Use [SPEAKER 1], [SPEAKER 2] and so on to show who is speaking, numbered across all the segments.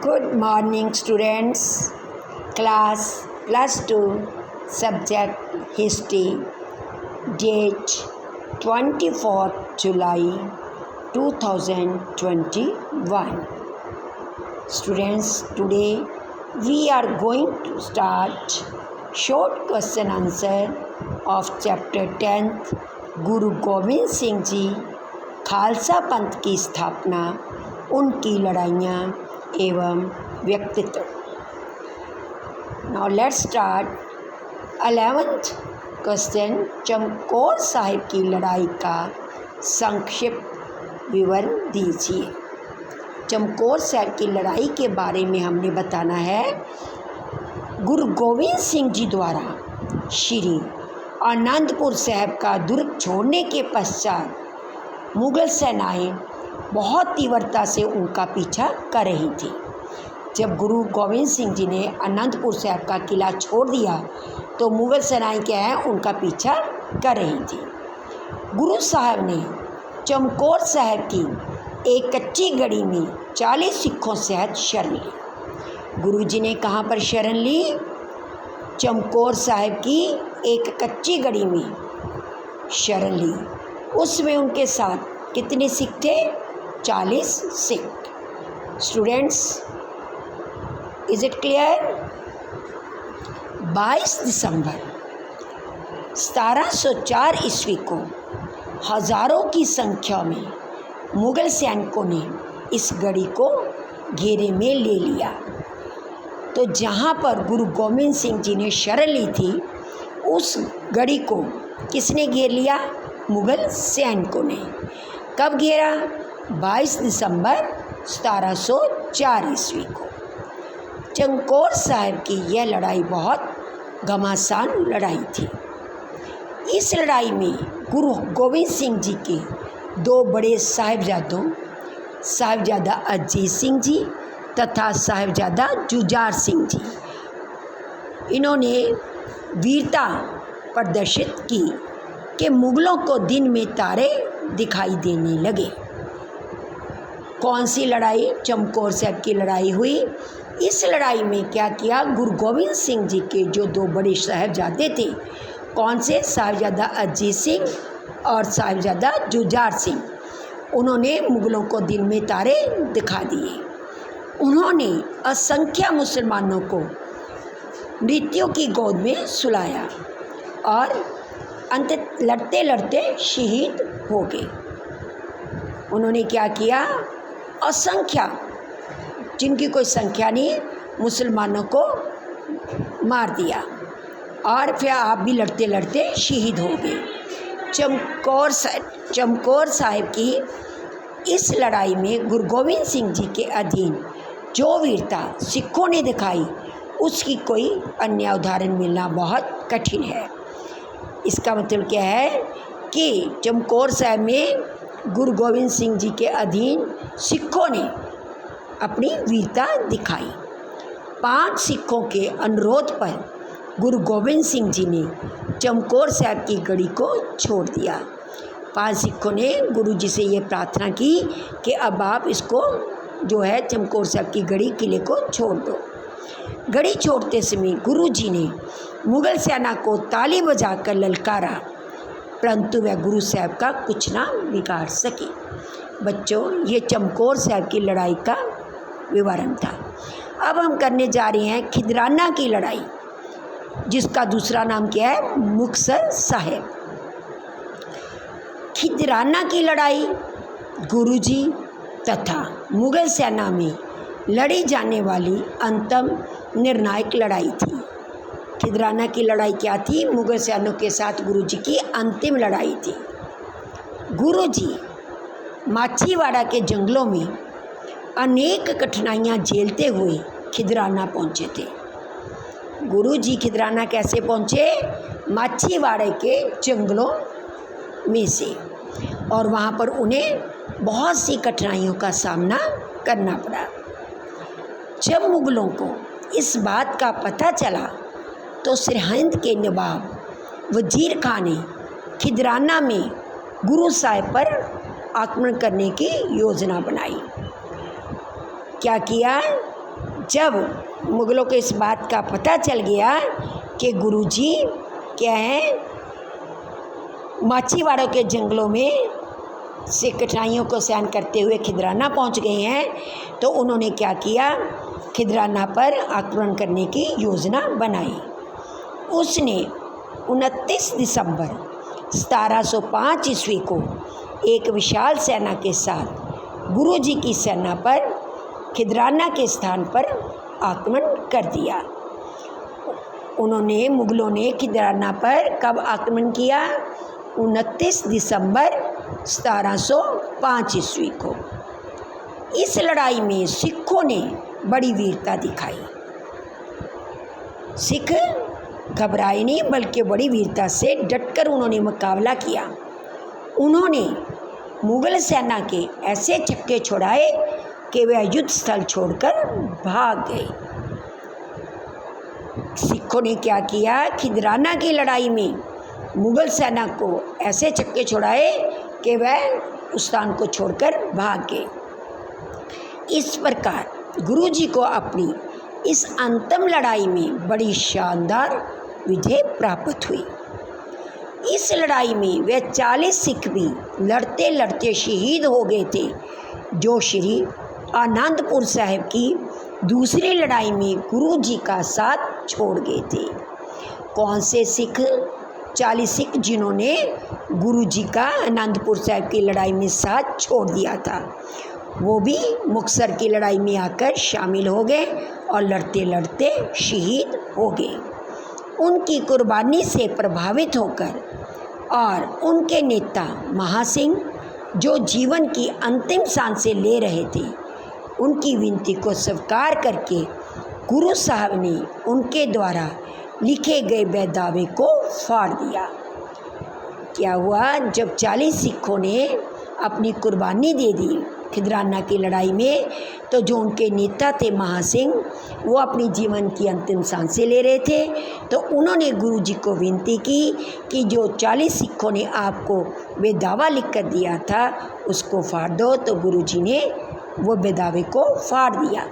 [SPEAKER 1] Good morning students, class +2 subject history, date 24th July 2021. Students, today we are going to start short question answer of chapter 10th गुरु गोविंद सिंह जी खालसा पंथ की स्थापना, उनकी लड़ाइयाँ एवं व्यक्तित्व. Now let's start. 11th question, Chamkaur Sahib की लड़ाई का संक्षिप्त विवरण दीजिए. चमकौर साहिब की लड़ाई के बारे में हमने बताना है. गुरु गोविंद सिंह जी द्वारा श्री आनंदपुर साहिब का दुर्ग छोड़ने के पश्चात मुग़ल सेनाएं बहुत तीव्रता से उनका पीछा कर रही थी. जब गुरु गोविंद सिंह जी ने आनंदपुर साहिब का किला छोड़ दिया तो मुग़ल सेनाएं क्या है, उनका पीछा कर रही थी. गुरु साहब ने चमकौर साहिब की एक कच्ची गढ़ी में 40 सिखों सहित शरण ली. गुरु जी ने कहाँ पर शरण ली? चमकौर साहिब की एक कच्ची गढ़ी में शरण ली. उसमें उनके साथ कितने सिख थे? 40 Sikh. Students, is it clear? 22 दिसंबर 1704 ईस्वी को हजारों की संख्या में मुग़ल सैनिकों ने इस गढ़ी को घेरे में ले लिया. तो जहाँ पर गुरु गोविंद सिंह जी ने शरण ली थी, उस गढ़ी को किसने घेर लिया? मुग़ल सैनिकों ने. कब घेरा? 22 दिसंबर 1704 ईस्वी को. चमकौर साहिब की यह लड़ाई बहुत घमासान लड़ाई थी. इस लड़ाई में गुरु गोविंद सिंह जी के दो बड़े साहिबजादों, साहिबजादा अजीत सिंह जी तथा साहिबजादा जुझार सिंह जी, इन्होंने वीरता प्रदर्शित की कि मुग़लों को दिन में तारे दिखाई देने लगे. कौन सी लड़ाई? चमकौर साहिब की लड़ाई हुई. इस लड़ाई में क्या किया? गुरु गोविंद सिंह जी के जो दो बड़े साहिबजादे थे, कौन से? साहिबजादा अजीत सिंह और साहिबजादा जुझार सिंह, उन्होंने मुग़लों को दिन में तारे दिखा दिए. उन्होंने असंख्य मुसलमानों को मृत्यु की गोद में सुलाया और अंत लड़ते लड़ते शहीद हो गए. उन्होंने क्या किया? असंख्य, जिनकी कोई संख्या नहीं, मुसलमानों को मार दिया और फिर आप भी लड़ते लड़ते शहीद हो गए. चमकौर साहिब की इस लड़ाई में गुरु गोविंद सिंह जी के अधीन जो वीरता सिखों ने दिखाई, उसकी कोई अन्य उदाहरण मिलना बहुत कठिन है. इसका मतलब क्या है कि चमकौर साहिब में गुरु गोविंद सिंह जी के अधीन सिखों ने अपनी वीरता दिखाई. 5 सिखों के अनुरोध पर गुरु गोविंद सिंह जी ने चमकौर साहिब की गढ़ी को छोड़ दिया. 5 सिखों ने गुरु जी से ये प्रार्थना की कि अब आप इसको जो है चमकौर साहिब की गढ़ी किले को छोड़ दो. गढ़ी छोड़ते समय गुरु जी ने मुग़ल सेना को ताली बजाकर ललकारा, परंतु वह गुरु साहब का कुछ ना बिगाड़ सके. बच्चों, ये चमकौर साहब की लड़ाई का विवरण था. अब हम करने जा रहे हैं खिदराना की लड़ाई, जिसका दूसरा नाम क्या है? मुक्तसर साहिब. खिदराना की लड़ाई गुरुजी तथा मुग़ल सेना में लड़ी जाने वाली अंतिम निर्णायक लड़ाई थी. खिदराना की लड़ाई क्या थी? मुग़ल सेना के साथ गुरुजी की अंतिम लड़ाई थी. गुरुजी माछीवाड़ा के जंगलों में अनेक कठिनाइयाँ झेलते हुए खिदराना पहुँचे थे. गुरुजी खिदराना कैसे पहुँचे? माछीवाड़े के जंगलों में से, और वहाँ पर उन्हें बहुत सी कठिनाइयों का सामना करना पड़ा. जब मुग़लों को इस बात का पता चला तो सरहिंद के नवाब वजीर खान ने खिदराना में गुरु साहिब पर आक्रमण करने की योजना बनाई. क्या किया? जब मुग़लों को इस बात का पता चल गया कि गुरुजी क्या है माछीवाड़ों के जंगलों में से कठिनाइयों को सहन करते हुए खिदराना पहुंच गए हैं, तो उन्होंने क्या किया, खिदराना पर आक्रमण करने की योजना बनाई। उसने 29 दिसंबर 1705 ईस्वी को एक विशाल सेना के साथ गुरुजी की सेना पर खिदराना के स्थान पर आक्रमण कर दिया। मुग़लों ने खिदराना पर कब आक्रमण किया? 29 दिसंबर 1705 ईस्वी को। इस लड़ाई में सिखों ने बड़ी वीरता दिखाई। सिख घबराए नहीं, बल्कि बड़ी वीरता से डटकर उन्होंने मुकाबला किया। उन्होंने मुग़ल सेना के ऐसे छक्के छुड़ाए कि वह युद्ध स्थल छोड़कर भाग गए। सिखों ने क्या किया, खिदराना की लड़ाई में मुग़ल सेना को ऐसे छक्के छुड़ाए कि वह उस स्थान को छोड़कर भाग गए। इस प्रकार गुरुजी को अपनी इस अंतिम लड़ाई में बड़ी शानदार विजय प्राप्त हुई। इस लड़ाई में वे 40 सिख भी लड़ते लड़ते शहीद हो गए थे, जो श्री आनंदपुर साहिब की दूसरी लड़ाई में गुरुजी का साथ छोड़ गए थे। कौन से सिख? 40 सिख जिन्होंने गुरुजी का आनंदपुर साहिब की लड़ाई में साथ छोड़ दिया था, वो भी मुक्तसर की लड़ाई में आकर शामिल हो गए और लड़ते लड़ते शहीद हो गए। उनकी कुर्बानी से प्रभावित होकर और उनके नेता महासिंह, जो जीवन की अंतिम सांसें ले रहे थे, उनकी विनती को स्वीकार करके गुरु साहब ने उनके द्वारा लिखे गए बेदावे को फाड़ दिया। क्या हुआ, जब 40 सिखों ने अपनी कुर्बानी दे दी खिदराना की लड़ाई में, तो जो उनके नेता थे महासिंह, वो अपनी जीवन की अंतिम सांसें ले रहे थे। तो उन्होंने गुरुजी को विनती की कि जो 40 सिखों ने आपको बेदावा लिख कर दिया था उसको फाड़ दो। तो गुरुजी ने वो बेदावे को फाड़ दिया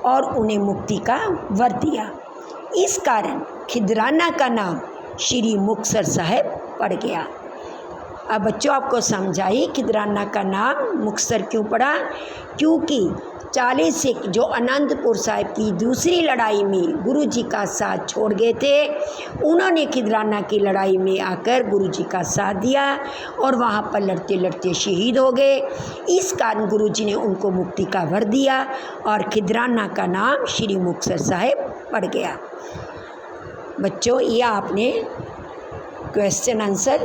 [SPEAKER 1] और उन्हें मुक्ति का वर दिया। इस कारण खिदराना का नाम श्री मुक्तसर साहिब पड़ गया। अब बच्चों आपको समझाई खिदराना का नाम मुक्तसर क्यों पड़ा? क्योंकि 40 सिख जो आनंदपुर साहिब की दूसरी लड़ाई में गुरुजी का साथ छोड़ गए थे, उन्होंने खिदराना की लड़ाई में आकर गुरुजी का साथ दिया और वहाँ पर लड़ते लड़ते शहीद हो गए। इस कारण गुरुजी ने उनको मुक्ति का वर दिया और खिदराना का नाम श्री मुक्तसर साहिब पड़ गया। बच्चों, ये आपने क्वेश्चन आंसर